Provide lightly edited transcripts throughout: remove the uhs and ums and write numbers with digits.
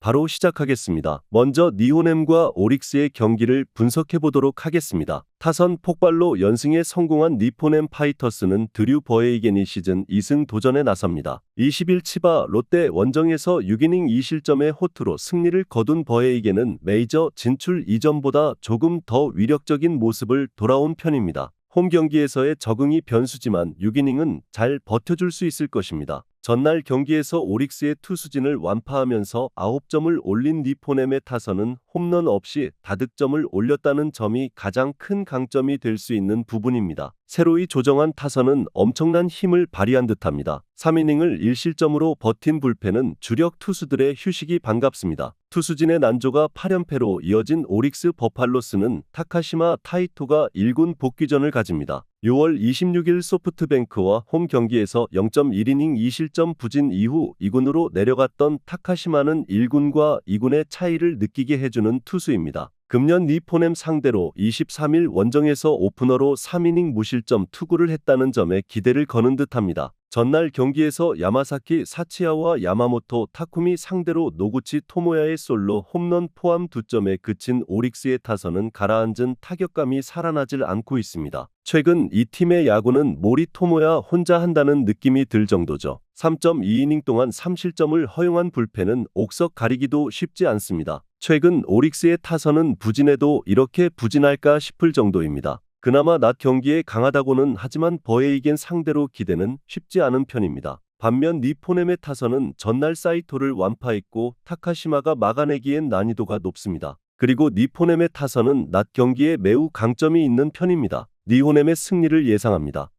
바로 시작하겠습니다. 먼저 니호넴과 오릭스의 경기를 분석해 보도록 하겠습니다. 타선 폭발로 연승에 성공한 니포넴 파이터스는 드류 버헤이겐이 시즌 2승 도전에 나섭니다. 20일 치바 롯데 원정에서 6이닝 2실점의 호투로 승리를 거둔 버헤이겐은 메이저 진출 이전보다 조금 더 위력적인 모습을 돌아온 편입니다. 홈 경기에서의 적응이 변수지만 6이닝은 잘 버텨줄 수 있을 것입니다. 전날 경기에서 오릭스의 투수진을 완파하면서 9점을 올린 니포넴의 타선은 홈런 없이 다득점을 올렸다는 점이 가장 큰 강점이 될 수 있는 부분입니다. 새로이 조정한 타선은 엄청난 힘을 발휘한 듯합니다. 3이닝을 1실점으로 버틴 불펜은 주력 투수들의 휴식이 반갑습니다. 투수진의 난조가 8연패로 이어진 오릭스 버팔로스는 타카시마 타이토가 1군 복귀전을 가집니다. 6월 26일 소프트뱅크와 홈 경기에서 0.1이닝 2실점 부진 이후 2군으로 내려갔던 타카시마는 1군과 2군의 차이를 느끼게 해주는 투수입니다. 금년 니포넴 상대로 23일 원정에서 오프너로 3이닝 무실점 투구를 했다는 점에 기대를 거는 듯합니다. 전날 경기에서 야마사키 사치야와 야마모토 타쿠미 상대로 노구치 토모야의 솔로 홈런 포함 2점에 그친 오릭스의 타선은 가라앉은 타격감이 살아나질 않고 있습니다. 최근 이 팀의 야구는 모리 토모야 혼자 한다는 느낌이 들 정도죠. 3.2이닝 동안 3실점을 허용한 불펜은 옥석 가리기도 쉽지 않습니다. 최근 오릭스의 타선은 부진해도 이렇게 부진할까 싶을 정도입니다. 그나마 낮 경기에 강하다고는 하지만 버헤이겐 상대로 기대는 쉽지 않은 편입니다. 반면 니포넴의 타선은 전날 사이토를 완파했고 타카시마가 막아내기엔 난이도가 높습니다. 그리고 니포넴의 타선은 낮 경기에 매우 강점이 있는 편입니다. 니호넴의 승리를 예상합니다.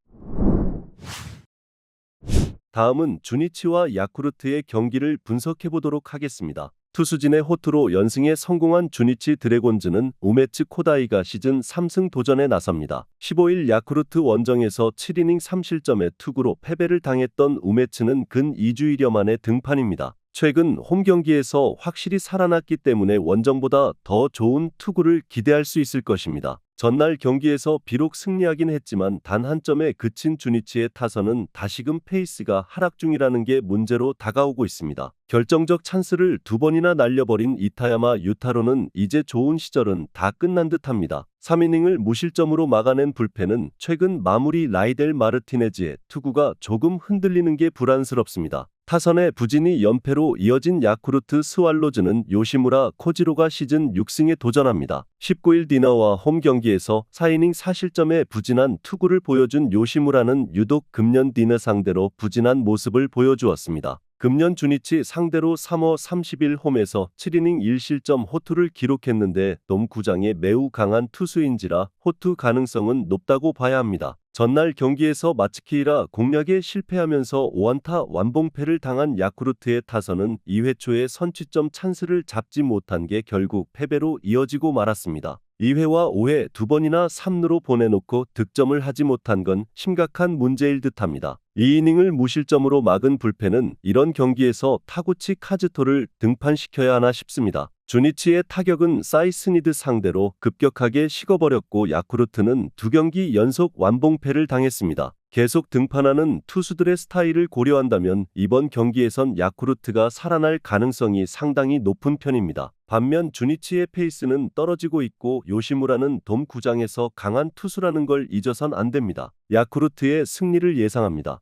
다음은 주니치와 야쿠르트의 경기를 분석해 보도록 하겠습니다. 투수진의 호투로 연승에 성공한 주니치 드래곤즈는 우메츠 코다이가 시즌 3승 도전에 나섭니다. 15일 야쿠르트 원정에서 7이닝 3실점의 투구로 패배를 당했던 우메츠는 근 2주일여 만에 등판입니다. 최근 홈 경기에서 확실히 살아났기 때문에 원정보다 더 좋은 투구를 기대할 수 있을 것입니다. 전날 경기에서 비록 승리하긴 했지만 단 한 점에 그친 주니치의 타선은 다시금 페이스가 하락 중이라는 게 문제로 다가오고 있습니다. 결정적 찬스를 2번이나 날려버린 이타야마 유타로는 이제 좋은 시절은 다 끝난 듯합니다. 3이닝을 무실점으로 막아낸 불펜은 최근 마무리 라이델 마르티네즈의 투구가 조금 흔들리는 게 불안스럽습니다. 타선의 부진이 연패로 이어진 야쿠르트 스왈로즈는 요시무라 코지로가 시즌 6승에 도전합니다. 19일 디너와 홈 경기에서 4이닝 4실점의 부진한 투구를 보여준 요시무라는 유독 금년 디너 상대로 부진한 모습을 보여주었습니다. 금년 주니치 상대로 3월 30일 홈에서 7이닝 1실점 호투를 기록했는데 돔구장에 매우 강한 투수인지라 호투 가능성은 높다고 봐야 합니다. 전날 경기에서 마츠키히라 공략에 실패하면서 5안타 완봉패를 당한 야쿠르트의 타선은 2회 초에 선취점 찬스를 잡지 못한 게 결국 패배로 이어지고 말았습니다. 2회와 5회 2번이나 3루로 보내놓고 득점을 하지 못한 건 심각한 문제일 듯합니다. 2이닝을 무실점으로 막은 불펜은 이런 경기에서 타구치 카즈토를 등판시켜야 하나 싶습니다. 주니치의 타격은 사이스니드 상대로 급격하게 식어버렸고 야쿠르트는 2경기 연속 완봉패를 당했습니다. 계속 등판하는 투수들의 스타일을 고려한다면 이번 경기에선 야쿠르트가 살아날 가능성이 상당히 높은 편입니다. 반면 주니치의 페이스는 떨어지고 있고 요시무라는 돔구장에서 강한 투수라는 걸 잊어선 안 됩니다. 야쿠르트의 승리를 예상합니다.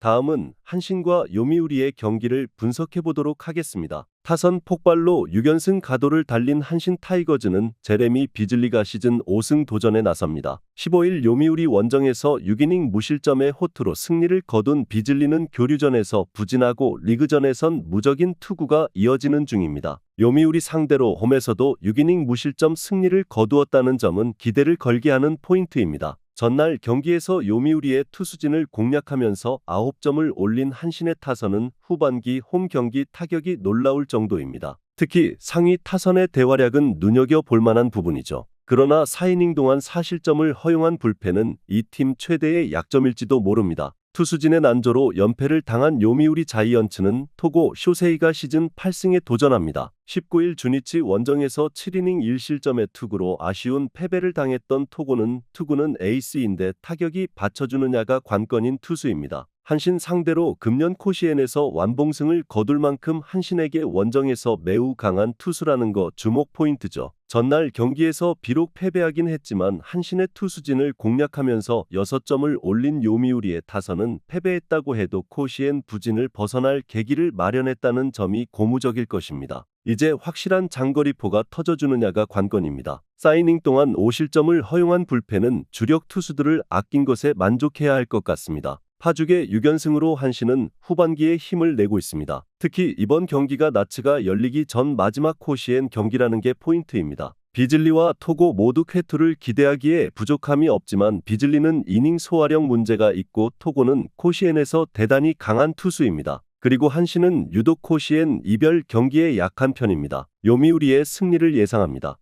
다음은 한신과 요미우리의 경기를 분석해 보도록 하겠습니다. 타선 폭발로 6연승 가도를 달린 한신 타이거즈는 제레미 비즐리가 시즌 5승 도전에 나섭니다. 15일 요미우리 원정에서 6이닝 무실점의 호투로 승리를 거둔 비즐리는 교류전에서 부진하고 리그전에선 무적인 투구가 이어지는 중입니다. 요미우리 상대로 홈에서도 6이닝 무실점 승리를 거두었다는 점은 기대를 걸게 하는 포인트입니다. 전날 경기에서 요미우리의 투수진을 공략하면서 9점을 올린 한신의 타선은 후반기 홈 경기 타격이 놀라울 정도입니다. 특히 상위 타선의 대활약은 눈여겨볼 만한 부분이죠. 그러나 4이닝 동안 4실점을 허용한 불펜은 이 팀 최대의 약점일지도 모릅니다. 투수진의 난조로 연패를 당한 요미우리 자이언츠는 토고 쇼세이가 시즌 8승에 도전합니다. 19일 주니치 원정에서 7이닝 1실점의 투구로 아쉬운 패배를 당했던 토고는 투구는 에이스인데 타격이 받쳐주느냐가 관건인 투수입니다. 한신 상대로 금년 코시엔에서 완봉승을 거둘 만큼 한신에게 원정에서 매우 강한 투수라는 거 주목 포인트죠. 전날 경기에서 비록 패배하긴 했지만 한신의 투수진을 공략하면서 6점을 올린 요미우리의 타선은 패배했다고 해도 코시엔 부진을 벗어날 계기를 마련했다는 점이 고무적일 것입니다. 이제 확실한 장거리포가 터져주느냐가 관건입니다. 사이닝 동안 5실점을 허용한 불펜은 주력 투수들을 아낀 것에 만족해야 할 것 같습니다. 파죽의 6연승으로 한신은 후반기에 힘을 내고 있습니다. 특히 이번 경기가 나츠가 열리기 전 마지막 코시엔 경기라는 게 포인트입니다. 비즐리와 토고 모두 쾌투를 기대하기에 부족함이 없지만 비즐리는 이닝 소화력 문제가 있고 토고는 코시엔에서 대단히 강한 투수입니다. 그리고 한신은 유독 코시엔 이별 경기에 약한 편입니다. 요미우리의 승리를 예상합니다.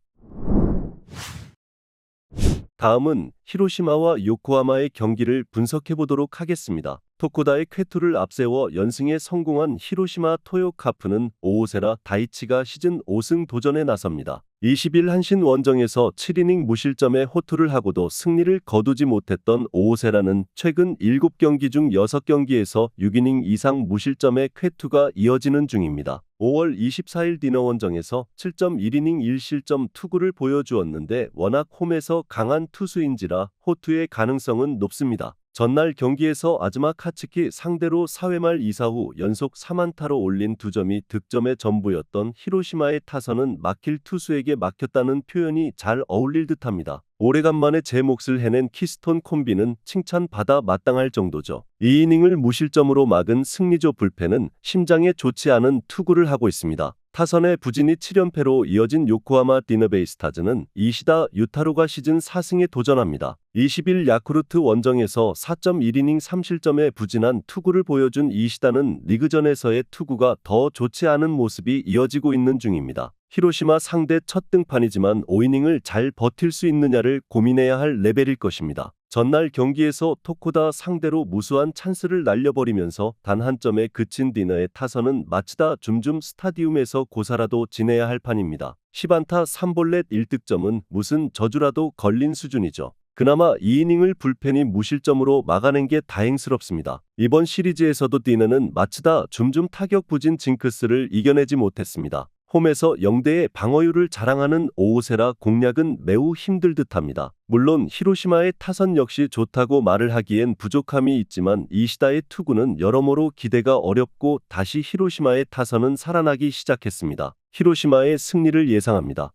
다음은 히로시마와 요코하마의 경기를 분석해보도록 하겠습니다. 토코다의 쾌투를 앞세워 연승에 성공한 히로시마 토요카프는 오오세라 다이치가 시즌 5승 도전에 나섭니다. 20일 한신 원정에서 7이닝 무실점의 호투를 하고도 승리를 거두지 못했던 오오세라는 최근 7경기 중 6경기에서 6이닝 이상 무실점의 쾌투가 이어지는 중입니다. 5월 24일 디너원정에서 7.1이닝 1실점 투구를 보여주었는데 워낙 홈에서 강한 투수인지라 호투의 가능성은 높습니다. 전날 경기에서 아즈마 카츠키 상대로 4회 말 2사 후 연속 3안타로 올린 2점이 득점의 전부였던 히로시마의 타선은 막힐 투수에게 막혔다는 표현이 잘 어울릴 듯합니다. 오래간만에 제 몫을 해낸 키스톤 콤비는 칭찬받아 마땅할 정도죠. 2이닝을 무실점으로 막은 승리조 불펜은 심장에 좋지 않은 투구를 하고 있습니다. 타선의 부진이 7연패로 이어진 요코하마 디너베이스타즈는 이시다 유타로가 시즌 4승에 도전합니다. 20일 야쿠르트 원정에서 4.1이닝 3실점의 부진한 투구를 보여준 이시다는 리그전에서의 투구가 더 좋지 않은 모습이 이어지고 있는 중입니다. 히로시마 상대 첫 등판이지만 5이닝을 잘 버틸 수 있느냐를 고민해야 할 레벨일 것입니다. 전날 경기에서 토코다 상대로 무수한 찬스를 날려버리면서 단 한 점에 그친 디너의 타선은 마츠다 줌줌 스타디움에서 고사라도 지내야 할 판입니다. 10안타 3볼넷 1득점은 무슨 저주라도 걸린 수준이죠. 그나마 2이닝을 불펜이 무실점으로 막아낸 게 다행스럽습니다. 이번 시리즈에서도 디너는 마츠다 줌줌 타격 부진 징크스를 이겨내지 못했습니다. 홈에서 0대의 방어율을 자랑하는 오오세라 공략은 매우 힘들 듯합니다. 물론 히로시마의 타선 역시 좋다고 말을 하기엔 부족함이 있지만 이시다의 투구는 여러모로 기대가 어렵고 다시 히로시마의 타선은 살아나기 시작했습니다. 히로시마의 승리를 예상합니다.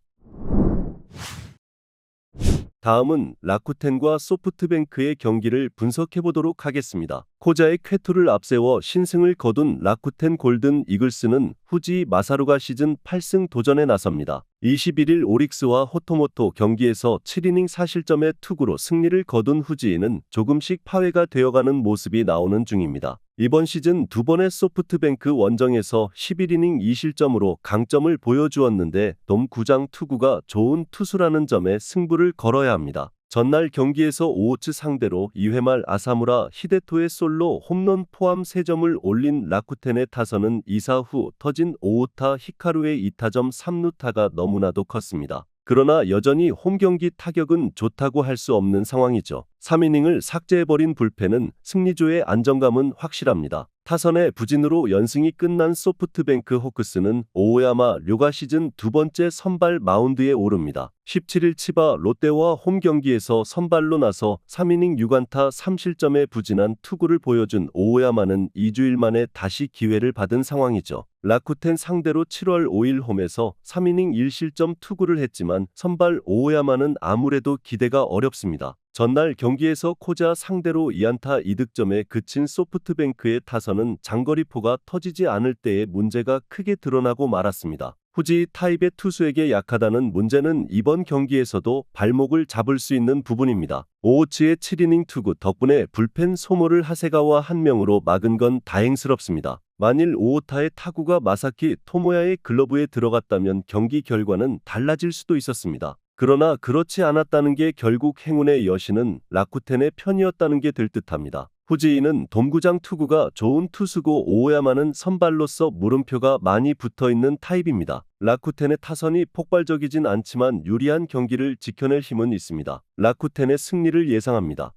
다음은 라쿠텐과 소프트뱅크의 경기를 분석해보도록 하겠습니다. 코자의 쾌투를 앞세워 신승을 거둔 라쿠텐 골든 이글스는 후지 마사루가 시즌 8승 도전에 나섭니다. 21일 오릭스와 호토모토 경기에서 7이닝 4실점의 투구로 승리를 거둔 후지인은 조금씩 파괴가 되어가는 모습이 나오는 중입니다. 이번 시즌 2번의 소프트뱅크 원정에서 11이닝 2실점으로 강점을 보여주었는데 돔구장 투구가 좋은 투수라는 점에 승부를 걸어야 합니다. 전날 경기에서 오호츠 상대로 2회 말 아사무라 히데토의 솔로 홈런 포함 3점을 올린 라쿠텐의 타선은 2사 후 터진 5호타 히카루의 2타점 3루타가 너무나도 컸습니다. 그러나 여전히 홈경기 타격은 좋다고 할 수 없는 상황이죠. 3이닝을 삭제해버린 불펜은 승리조의 안정감은 확실합니다. 타선의 부진으로 연승이 끝난 소프트뱅크 호크스는 오오야마 료가 시즌 2번째 선발 마운드에 오릅니다. 17일 치바 롯데와 홈 경기에서 선발로 나서 3이닝 6안타 3실점의 부진한 투구를 보여준 오오야마는 2주일 만에 다시 기회를 받은 상황이죠. 라쿠텐 상대로 7월 5일 홈에서 3이닝 1실점 투구를 했지만 선발 오오야마는 아무래도 기대가 어렵습니다. 전날 경기에서 코자 상대로 2안타 2득점에 그친 소프트뱅크의 타선은 장거리포가 터지지 않을 때에 문제가 크게 드러나고 말았습니다. 후지 타입의 투수에게 약하다는 문제는 이번 경기에서도 발목을 잡을 수 있는 부분입니다. 오호츠의 7이닝 투구 덕분에 불펜 소모를 하세가와 한 명으로 막은 건 다행스럽습니다. 만일 오호타의 타구가 마사키 토모야의 글러브에 들어갔다면 경기 결과는 달라질 수도 있었습니다. 그러나 그렇지 않았다는 게 결국 행운의 여신은 라쿠텐의 편이었다는 게 될 듯합니다. 후지인은 돔구장 투구가 좋은 투수고 오오야마는 선발로서 물음표가 많이 붙어있는 타입입니다. 라쿠텐의 타선이 폭발적이진 않지만 유리한 경기를 지켜낼 힘은 있습니다. 라쿠텐의 승리를 예상합니다.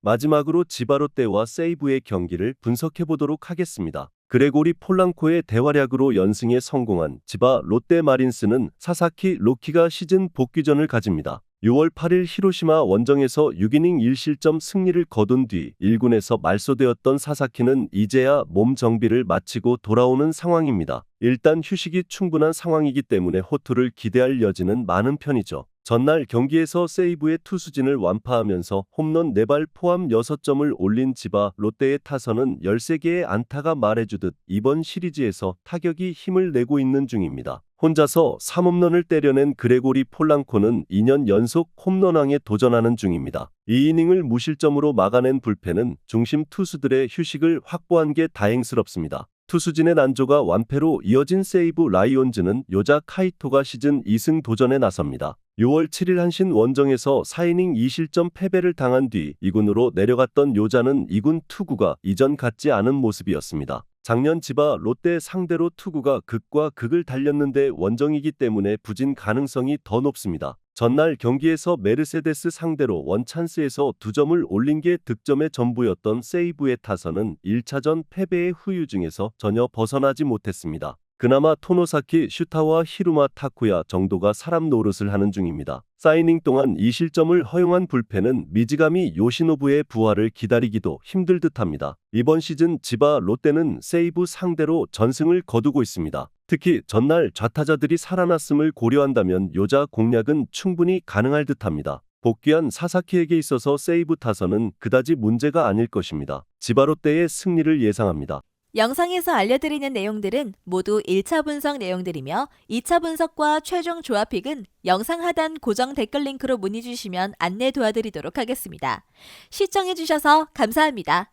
마지막으로 지바 롯데와 세이브의 경기를 분석해 보도록 하겠습니다. 그레고리 폴랑코의 대활약으로 연승에 성공한 지바 롯데 마린스는 사사키 로키가 시즌 복귀전을 가집니다. 6월 8일 히로시마 원정에서 6이닝 1실점 승리를 거둔 뒤 1군에서 말소되었던 사사키는 이제야 몸 정비를 마치고 돌아오는 상황입니다. 일단 휴식이 충분한 상황이기 때문에 호투를 기대할 여지는 많은 편이죠. 전날 경기에서 세이브의 투수진을 완파하면서 홈런 4발 포함 6점을 올린 지바 롯데의 타선은 13개의 안타가 말해주듯 이번 시리즈에서 타격이 힘을 내고 있는 중입니다. 혼자서 3홈런을 때려낸 그레고리 폴랑코는 2년 연속 홈런왕에 도전하는 중입니다. 2이닝을 무실점으로 막아낸 불펜은 중심 투수들의 휴식을 확보한 게 다행스럽습니다. 투수진의 난조가 완패로 이어진 세이브 라이온즈는 요자 카이토가 시즌 2승 도전에 나섭니다. 6월 7일 한신 원정에서 4이닝 2실점 패배를 당한 뒤 2군으로 내려갔던 요자는 2군 투구가 이전 같지 않은 모습이었습니다. 작년 지바 롯데 상대로 투구가 극과 극을 달렸는데 원정이기 때문에 부진 가능성이 더 높습니다. 전날 경기에서 메르세데스 상대로 원찬스에서 2점을 올린 게 득점의 전부였던 세이브의 타선은 1차전 패배의 후유증에서 전혀 벗어나지 못했습니다. 그나마 토노사키 슈타와 히루마 타쿠야 정도가 사람 노릇을 하는 중입니다. 4이닝 동안 2실점을 허용한 불펜은 미즈가미 요시노부의 부활을 기다리기도 힘들 듯합니다. 이번 시즌 지바 롯데는 세이브 상대로 전승을 거두고 있습니다. 특히 전날 좌타자들이 살아났음을 고려한다면 요자 공략은 충분히 가능할 듯합니다. 복귀한 사사키에게 있어서 세이브 타선은 그다지 문제가 아닐 것입니다. 지바 롯데의 승리를 예상합니다. 영상에서 알려드리는 내용들은 모두 1차 분석 내용들이며 2차 분석과 최종 조합픽은 영상 하단 고정 댓글 링크로 문의 주시면 안내 도와드리도록 하겠습니다. 시청해주셔서 감사합니다.